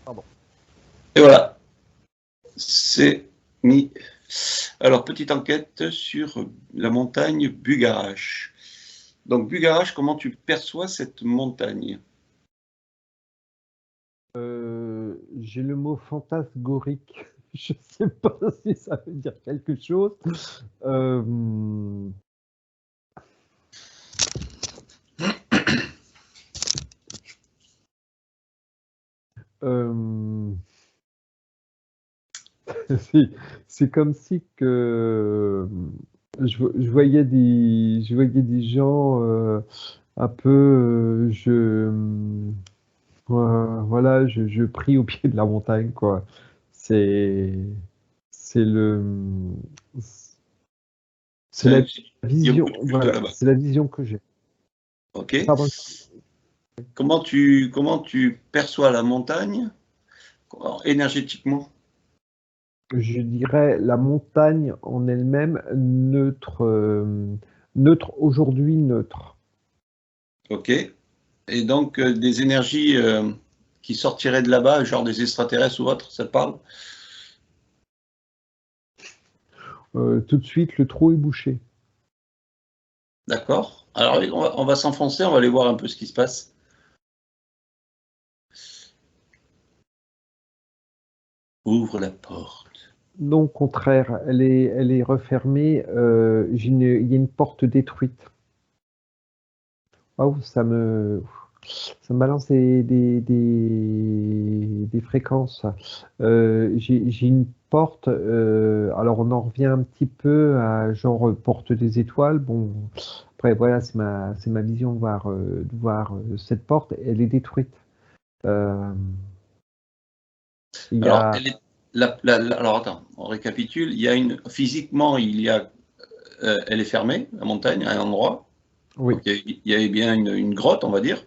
Pardon. Et voilà, c'est mis. Alors, petite enquête sur la montagne Bugarache. Donc, Bugarache, comment tu perçois cette montagne? J'ai le mot fantasmagorique. Je sais pas si ça veut dire quelque chose. Euh, euh, c'est comme si que je voyais des gens un peu, voilà, je prie au pied de la montagne, quoi. C'est, c'est le, c'est la Il y a beaucoup vision, de culte voilà, là-bas. c'est la vision que j'ai. Ok. Pardon. Comment tu perçois la montagne énergétiquement? Je dirais la montagne en elle-même neutre, neutre aujourd'hui, neutre. Ok. Et donc, des énergies qui sortiraient de là-bas, genre des extraterrestres ou autres, ça te parle? Tout de suite, le trou est bouché. D'accord. Alors, on va s'enfoncer, on va aller voir un peu ce qui se passe. Ouvre la porte. Non, au contraire, elle est refermée. Il y a une porte détruite. Oh, ça me balance des fréquences. J'ai une porte. Alors, on en revient un petit peu à genre porte des étoiles. Bon, après, voilà, c'est ma vision de voir cette porte. Elle est détruite. Euh, il y Alors, a, alors attends, on récapitule. Physiquement, elle est fermée, la montagne, à un endroit. oui, Donc, il y a bien une grotte, on va dire,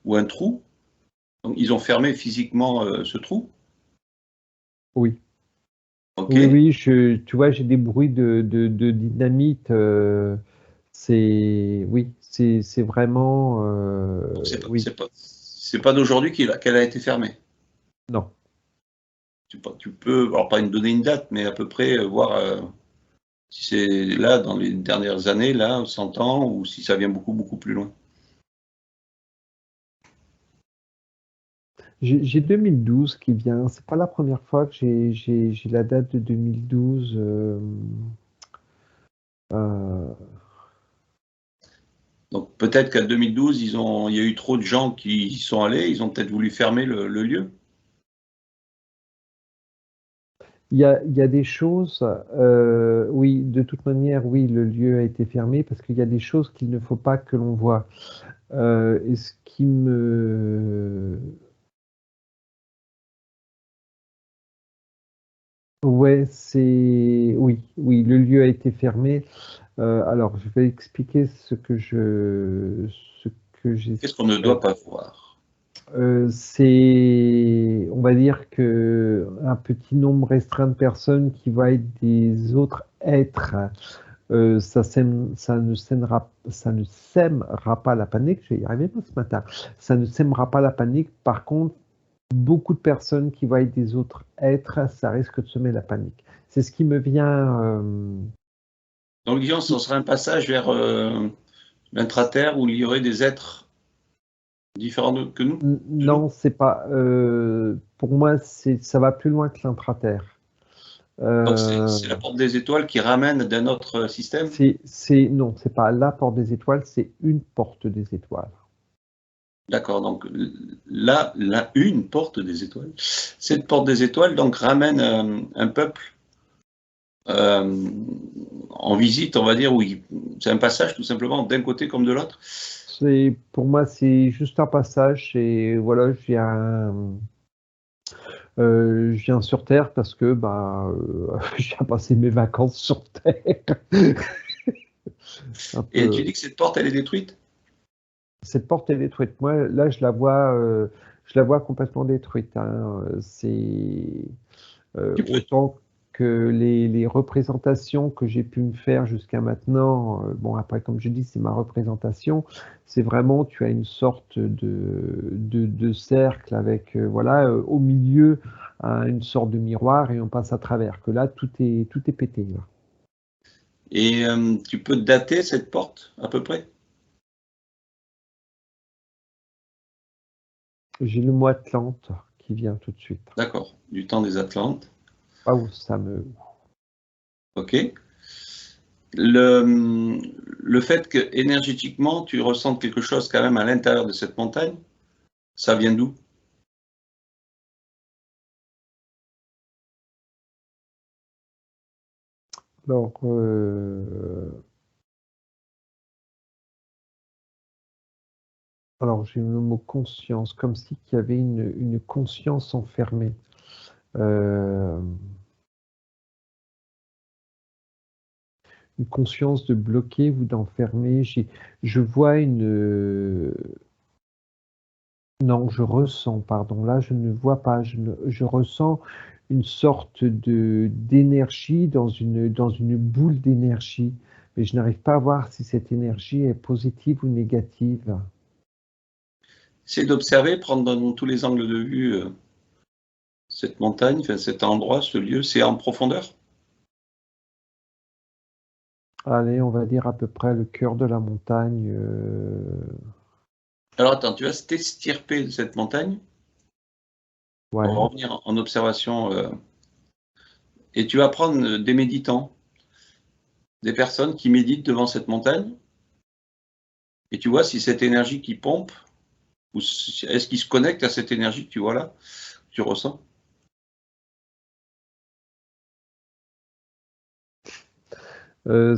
ou un trou. Donc, ils ont fermé physiquement ce trou. oui. OK. Oui, oui, tu vois, j'ai des bruits de dynamite. Oui, c'est vraiment, Donc, oui, c'est pas d'aujourd'hui qu'elle a été fermée. non. Tu peux, alors pas donner une date, mais à peu près voir si c'est là, dans les dernières années, là, 100 ans, ou si ça vient beaucoup, beaucoup plus loin. J'ai 2012 qui vient. C'est pas la première fois que j'ai la date de 2012. Euh, Donc peut-être qu'à 2012, il y a eu trop de gens qui y sont allés, ils ont peut-être voulu fermer le lieu. il y a des choses, oui, de toute manière, oui, le lieu a été fermé parce qu'il y a des choses qu'il ne faut pas que l'on voit. Et ce qui me, ouais, oui, oui, le lieu a été fermé. Alors, je vais expliquer ce que j'ai. Qu'est-ce qu'on ne doit pas voir? C'est, on va dire que un petit nombre restreint de personnes qui va être des autres êtres, ça ne sèmera pas la panique. Je vais y arriver moi, ce matin. Ça ne sèmera pas la panique. Par contre, beaucoup de personnes qui voient des autres êtres, ça risque de semer la panique. C'est ce qui me vient. Donc disons, ce serait un passage vers l'intraterre où il y aurait des êtres différents que nous, de nous. Non, c'est pas. Pour moi, ça va plus loin que l'intraterre. Donc Euh, c'est la porte des étoiles qui ramène d'un autre système. non, c'est pas la porte des étoiles, c'est une porte des étoiles. D'accord, donc là, une porte des étoiles. Cette porte des étoiles donc ramène un peuple euh, en visite, on va dire, oui. C'est un passage tout simplement d'un côté comme de l'autre. Pour moi, c'est juste un passage. Et voilà, je viens sur Terre parce que bah, je viens passer mes vacances sur Terre. Un Et tu peu. dis que cette porte, elle est détruite? Cette porte est détruite. Moi, là, je la vois complètement détruite, hein. C'est Tu peux, autant les représentations que j'ai pu me faire jusqu'à maintenant, bon après comme je dis c'est ma représentation, c'est vraiment tu as une sorte de cercle avec voilà au milieu une sorte de miroir et on passe à travers. Que là tout est pété là. Et tu peux dater cette porte à peu près? J'ai le mot Atlante qui vient tout de suite. D'accord, du temps des Atlantes. Ah où ça me. Ok. Le fait que énergétiquement tu ressentes quelque chose quand même à l'intérieur de cette montagne, ça vient d'où? Alors, alors j'ai le mot conscience, comme si qu'il y avait une conscience enfermée. Une conscience de bloquer ou d'enfermer. Je vois une. Non, je ressens, pardon. Là, je ne vois pas. Je ressens une sorte d'énergie dans une boule d'énergie, mais je n'arrive pas à voir si cette énergie est positive ou négative. C'est d'observer, prendre dans tous les angles de vue cette montagne, enfin, cet endroit, ce lieu. C'est en profondeur? Allez, on va dire à peu près le cœur de la montagne. Alors attends, tu vas t'extirper de cette montagne. Ouais. On va revenir en observation. Et tu vas prendre des méditants, des personnes qui méditent devant cette montagne. Et tu vois si cette énergie qui pompe, ou est-ce qu'ils se connectent à cette énergie que tu vois là, que tu ressens?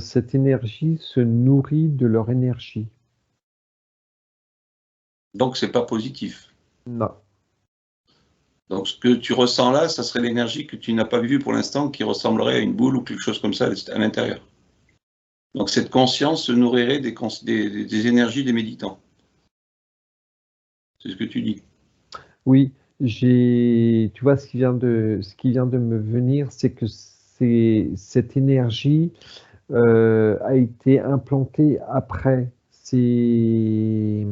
Cette énergie se nourrit de leur énergie. Donc c'est pas positif. Non. Donc ce que tu ressens là, ça serait l'énergie que tu n'as pas vue pour l'instant, qui ressemblerait à une boule ou quelque chose comme ça à l'intérieur. Donc cette conscience se nourrirait des énergies des méditants. C'est ce que tu dis. Oui, tu vois, ce qui vient de me venir, c'est que cette énergie a été implantée après. C'est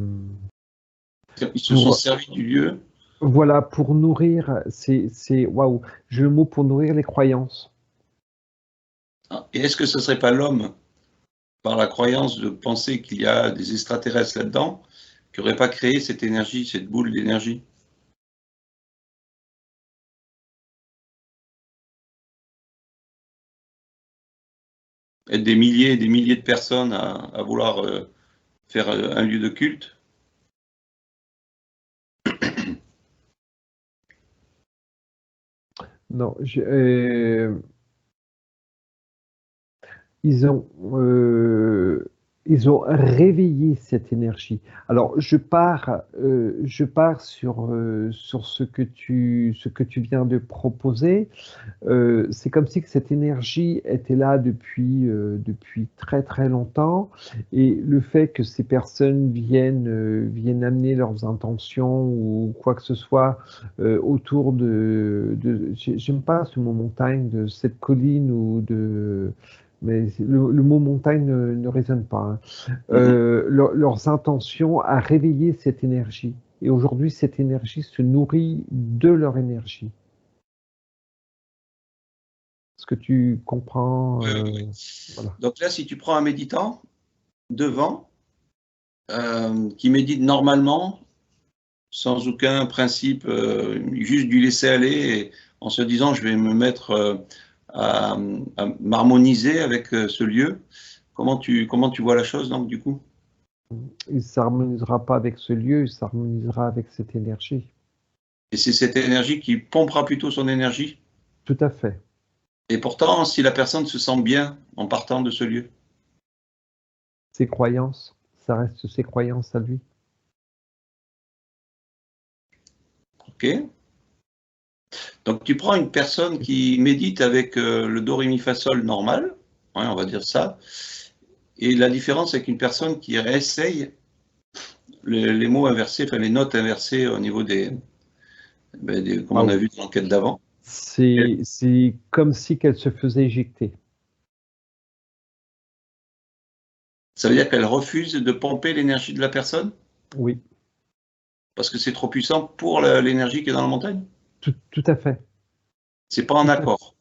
Ils se sont pour, servis du lieu. voilà, pour nourrir, waouh, j'ai le mot pour nourrir les croyances. Et est-ce que ce ne serait pas l'homme, par la croyance de penser qu'il y a des extraterrestres là-dedans, qui n'aurait pas créé cette énergie, cette boule d'énergie? Être des milliers et des milliers de personnes à vouloir faire un lieu de culte. Non, ils ont, euh, ils ont réveillé cette énergie. Alors, je pars sur ce que tu viens de proposer. C'est comme si que cette énergie était là depuis très très longtemps, et le fait que ces personnes viennent amener leurs intentions ou quoi que ce soit autour j'aime pas ce mot montagne, de cette colline ou de, mais le mot montagne ne résonne pas, hein. Leurs intentions à réveiller cette énergie. Et aujourd'hui, cette énergie se nourrit de leur énergie. Est-ce que tu comprends voilà. Donc là, si tu prends un méditant devant, qui médite normalement, sans aucun principe, juste du laisser aller, et en se disant je vais me mettre à m'harmoniser avec ce lieu. Comment tu vois la chose donc du coup? Il ne s'harmonisera pas avec ce lieu, il s'harmonisera avec cette énergie. Et c'est cette énergie qui pompera plutôt son énergie. Tout à fait. Et pourtant, si la personne se sent bien en partant de ce lieu. Ses croyances, ça reste ses croyances à lui. Ok. Donc tu prends une personne qui médite avec le do, ré, mi, fa, sol normal, hein, on va dire ça, et la différence avec une personne qui réessaye les mots inversés, enfin les notes inversées au niveau comme on a vu dans l'enquête d'avant. C'est comme si qu'elle se faisait éjecter. Ça veut dire qu'elle refuse de pomper l'énergie de la personne? Oui, Parce que c'est trop puissant pour l'énergie qui est dans la montagne? tout à fait. C'est pas en Tout à fait. accord.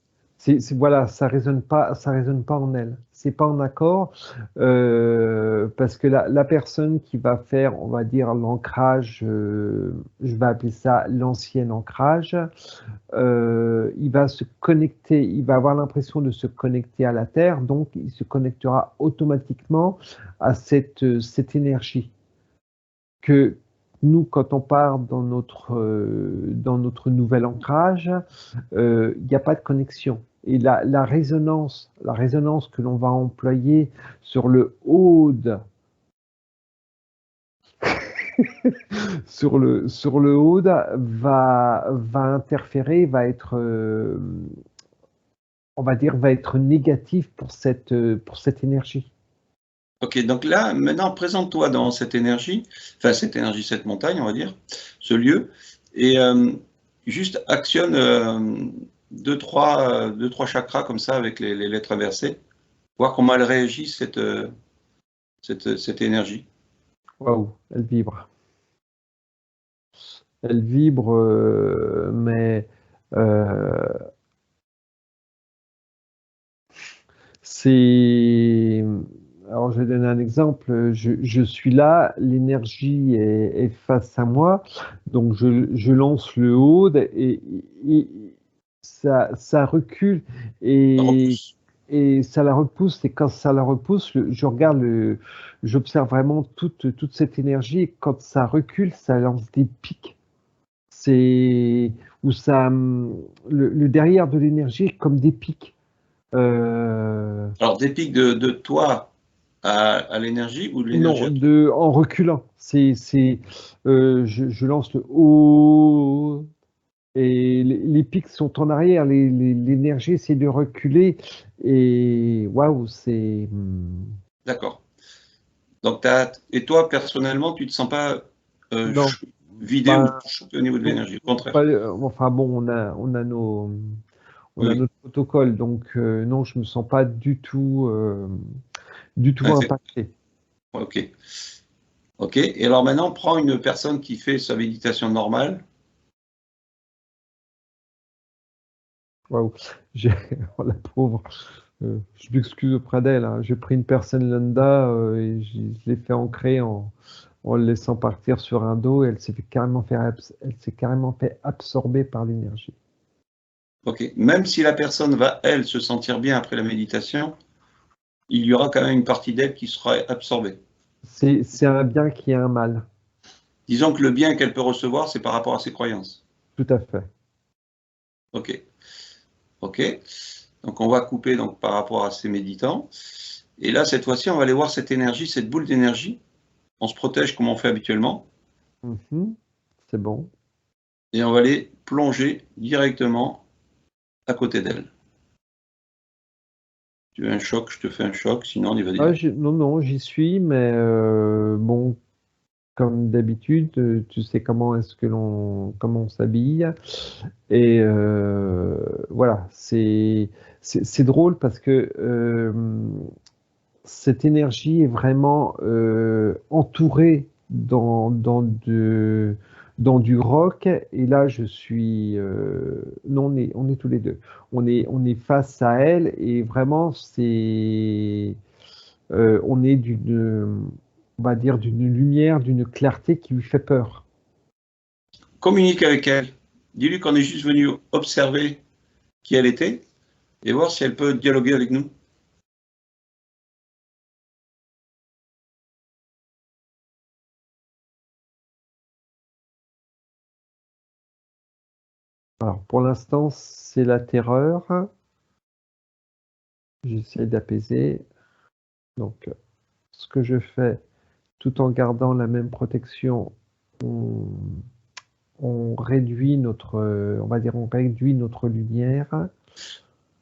Voilà, ça résonne pas en elle. C'est pas en accord parce que la personne qui va faire, on va dire, l'ancrage, je vais appeler ça l'ancien ancrage, il va se connecter, il va avoir l'impression de se connecter à la Terre, donc il se connectera automatiquement à cette énergie que nous, quand on part dans notre nouvel ancrage, il n'y a pas de connexion. Et la résonance que l'on va employer sur le Aude, sur le Aude va interférer, va être, on va dire, va être négatif pour cette énergie. Ok, donc là, maintenant, présente-toi dans cette énergie, enfin cette montagne, on va dire, ce lieu, et juste actionne deux, trois chakras comme ça avec les lettres inversées, voir comment elle réagit, cette énergie. Waouh, elle vibre. Elle vibre, mais euh, c'est. Alors, je vais donner un exemple. Je suis là, l'énergie est face à moi, donc je lance le Aude et ça recule Ça et, repousse. et ça la repousse. Et quand ça la repousse, j'observe vraiment toute cette énergie. Et quand ça recule, ça lance des pics. C'est où ça, le derrière de l'énergie est comme des pics. Euh, Alors, des pics de toi à l'énergie ou de l'énergie non, à toi? en reculant. Je lance le haut et les pics sont en arrière. L'énergie essaie de reculer et waouh, c'est. D'accord. Donc, et toi, personnellement, tu ne te sens pas Non, vidé ou ben, chopé au niveau de l'énergie, au contraire. enfin bon, on a Oui, notre protocole, donc non, je me sens pas du tout oui. impacté. Ok. Ok. Et alors maintenant, prends une personne qui fait sa méditation normale. Waouh, j'ai, oh, la pauvre. Je m'excuse auprès d'elle, hein. J'ai pris une personne lambda et je l'ai fait ancrer en le laissant partir sur un dos et elle s'est carrément fait absorber par l'énergie. Ok. Même si la personne va, elle, se sentir bien après la méditation, il y aura quand même une partie d'elle qui sera absorbée. C'est un bien qui est un mal, Disons que le bien qu'elle peut recevoir, c'est par rapport à ses croyances. tout à fait. Ok. Ok. Donc on va couper donc par rapport à ces méditants. Et là, cette fois-ci, on va aller voir cette énergie, cette boule d'énergie. On se protège comme on fait habituellement. Mhm, c'est bon. Et on va aller plonger directement à côté d'elle. Tu veux un choc, je te fais un choc, sinon on y va Ah, direct. non, non, j'y suis, mais bon, comme d'habitude, tu sais comment on s'habille. Et voilà, c'est drôle parce que cette énergie est vraiment entourée dans du rock. Et là, je suis. Non, on est tous les deux. On est face à elle et vraiment, on est on va dire, d'une lumière, d'une clarté qui lui fait peur. Communique avec elle. Dis-lui qu'on est juste venu observer qui elle était et voir si elle peut dialoguer avec nous. Alors, pour l'instant, c'est la terreur. J'essaie d'apaiser. Donc, ce que je fais, tout en gardant la même protection, on, on réduit on va dire, on réduit notre lumière.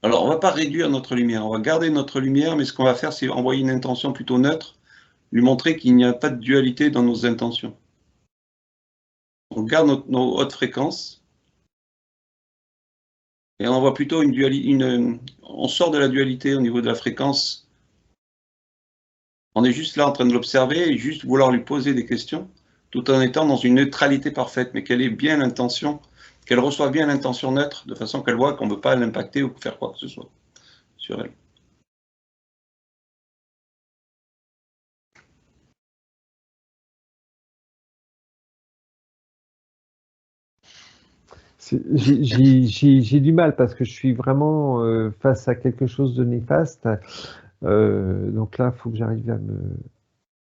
Alors, on ne va pas réduire notre lumière, on va garder notre lumière, mais ce qu'on va faire, c'est envoyer une intention plutôt neutre, lui montrer qu'il n'y a pas de dualité dans nos intentions. On garde nos hautes fréquences Et on voit plutôt une dualité, on sort de la dualité au niveau de la fréquence. On est juste là en train de l'observer et juste vouloir lui poser des questions, tout en étant dans une neutralité parfaite, mais qu'elle ait bien l'intention, qu'elle reçoive bien l'intention neutre, de façon qu'elle voit qu'on ne veut pas l'impacter ou faire quoi que ce soit sur elle. J'ai du mal parce que je suis vraiment face à quelque chose de néfaste. Donc là, il faut que j'arrive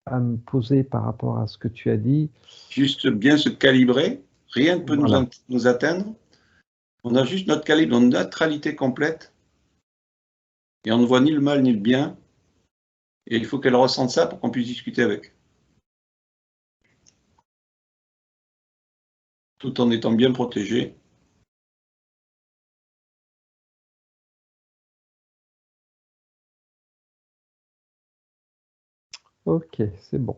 à me poser par rapport à ce que tu as dit. Juste bien se calibrer, rien ne peut Voilà. nous atteindre. On a juste notre calibre, notre neutralité complète, et on ne voit ni le mal ni le bien, et il faut qu'elle ressente ça pour qu'on puisse discuter avec. Tout en étant bien protégé. Ok, c'est bon.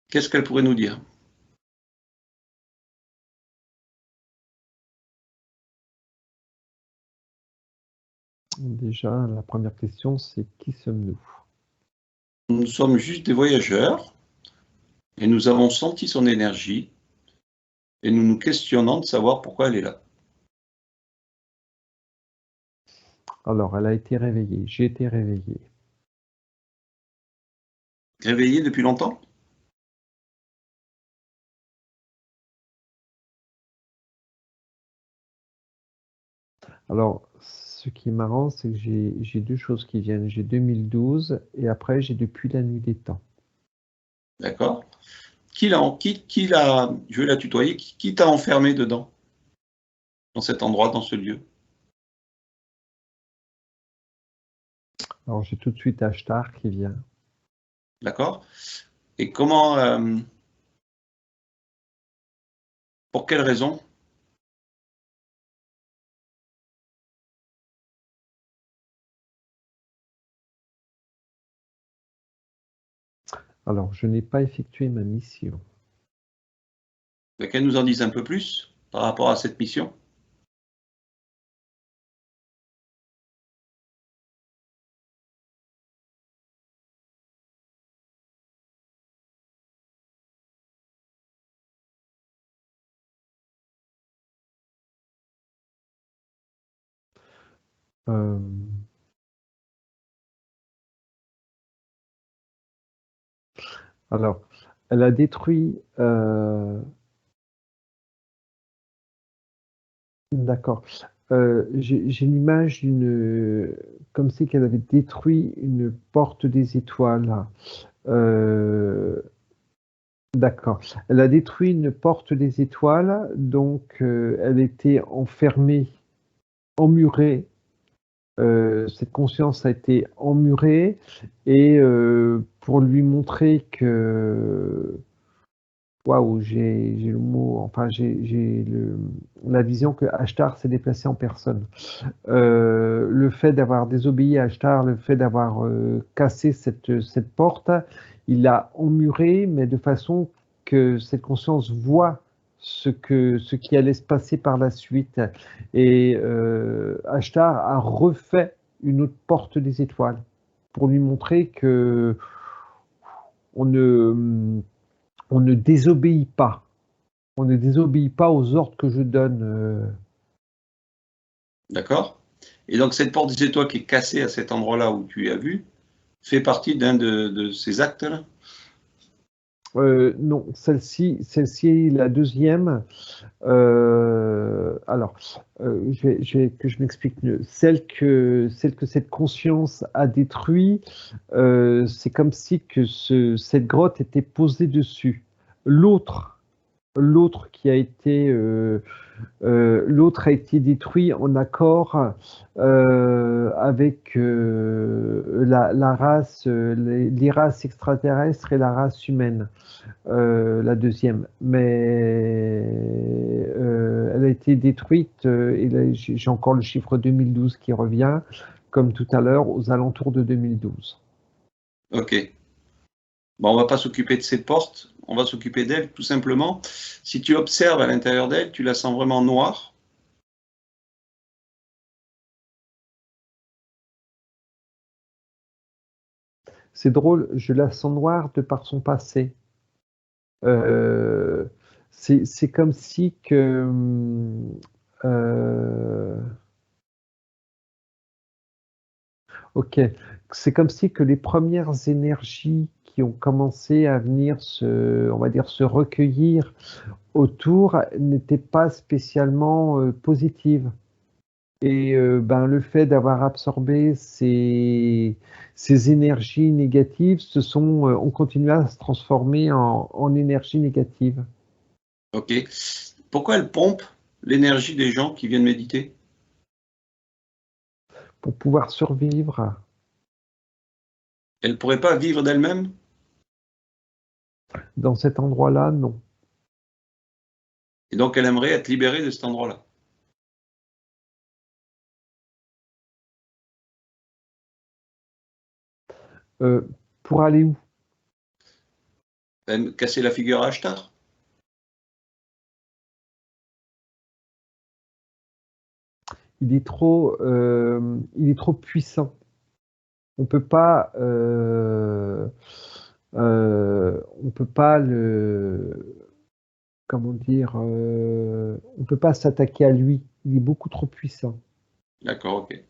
Qu'est-ce qu'elle pourrait nous dire? Déjà, la première question, c'est qui sommes-nous? Nous sommes juste des voyageurs, et nous avons senti son énergie, et nous nous questionnons de savoir pourquoi elle est là. Alors, elle a été réveillée. J'ai été réveillé. Réveillée depuis longtemps? Alors, ce qui est marrant, c'est que j'ai deux choses qui viennent. J'ai 2012 et après, j'ai depuis la nuit des temps. D'accord. Je vais la tutoyer, qui t'a enfermé dedans, dans cet endroit, dans ce lieu? Alors, j'ai tout de suite Ashtar qui vient. D'accord. Et comment, pour quelle raison? Alors, je n'ai pas effectué ma mission. Qu'elle nous en dise un peu plus par rapport à cette mission. Euh, alors, elle a détruit. D'accord. J'ai l'image comme si qu'elle avait détruit une porte des étoiles. Euh, d'accord. Elle a détruit une porte des étoiles, donc elle était enfermée, emmurée. Cette conscience a été emmurée et pour lui montrer que waouh, j'ai le mot, enfin la vision que Ashtar s'est déplacé en personne. Le fait d'avoir désobéi à Ashtar, le fait d'avoir cassé cette porte, il l'a emmuré, mais de façon que cette conscience voit ce qui allait se passer par la suite. Et Ashtar a refait une autre porte des étoiles pour lui montrer que on ne, on ne désobéit pas. On ne désobéit pas aux ordres que je donne. D'accord. Et donc, cette porte des étoiles qui est cassée à cet endroit-là où tu as vu, fait partie d'un de ces actes-là? Non, celle-ci est la deuxième. Alors, que je m'explique mieux. Celle que cette conscience a détruit, c'est comme si que cette grotte était posée dessus. L'autre, l'autre qui a été l'autre a été détruit en accord avec la race, les races extraterrestres et la race humaine, la deuxième. Mais elle a été détruite, et là, j'ai encore le chiffre 2012 qui revient, comme tout à l'heure, aux alentours de 2012. Ok. Bon, on ne va pas s'occuper de ces portes. on va s'occuper d'elle tout simplement. Si tu observes à l'intérieur d'elle, tu la sens vraiment noire. C'est drôle, je la sens noire de par son passé. C'est comme si que ok, c'est comme si que les premières énergies qui ont commencé à venir on va dire, se recueillir autour n'étaient pas spécialement positives. Et ben, le fait d'avoir absorbé ces énergies négatives ont continué à se transformer en énergie négative. Ok. Pourquoi elle pompe l'énergie des gens qui viennent méditer? Pour pouvoir survivre. Elle ne pourrait pas vivre d'elle-même? Dans cet endroit-là, non. Et donc elle aimerait être libérée de cet endroit-là. Pour aller où? Casser la figure à Ashtar? Il est trop puissant. On peut pas, on peut pas comment dire, on peut pas s'attaquer à lui. Il est beaucoup trop puissant. D'accord, ok.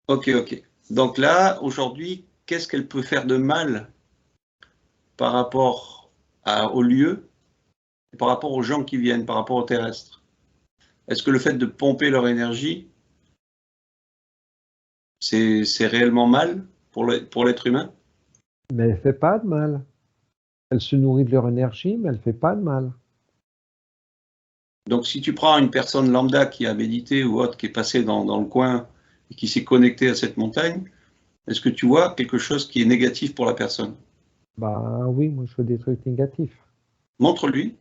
Ok. Donc là, aujourd'hui, qu'est-ce qu'elle peut faire de mal par rapport au lieu, par rapport aux gens qui viennent, par rapport aux terrestres? Est-ce que le fait de pomper leur énergie, c'est réellement mal pour l'être humain? Mais elle fait pas de mal. Elle se nourrit de leur énergie, mais elle fait pas de mal. Donc si tu prends une personne lambda qui a médité ou autre, qui est passée dans le coin et qui s'est connectée à cette montagne, est-ce que tu vois quelque chose qui est négatif pour la personne? Bah oui, moi je fais des trucs négatifs. Montre-lui.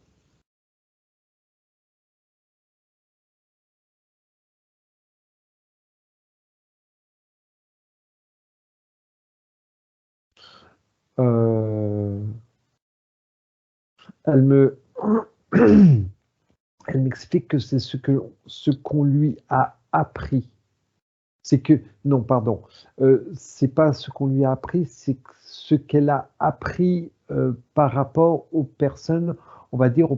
Euh, elle me, elle m'explique que c'est ce qu'on lui a appris. C'est que, non, pardon, c'est pas ce qu'on lui a appris, c'est ce qu'elle a appris par rapport aux personnes, on va dire aux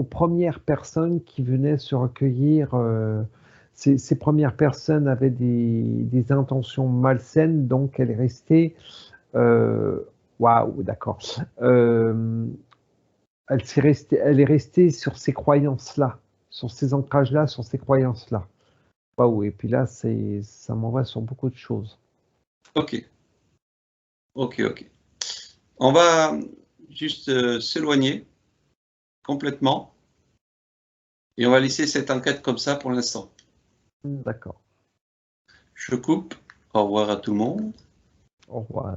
premières personnes qui venaient se recueillir. Ces premières personnes avaient des intentions malsaines, donc elle est restée. Waouh, d'accord. Elle est restée sur ces croyances-là, sur ces ancrages-là, sur ces croyances-là. Waouh, et puis là, ça m'envoie sur beaucoup de choses. Ok. On va juste s'éloigner complètement et on va laisser cette enquête comme ça pour l'instant. D'accord. Je coupe. Au revoir à tout le monde. Au revoir.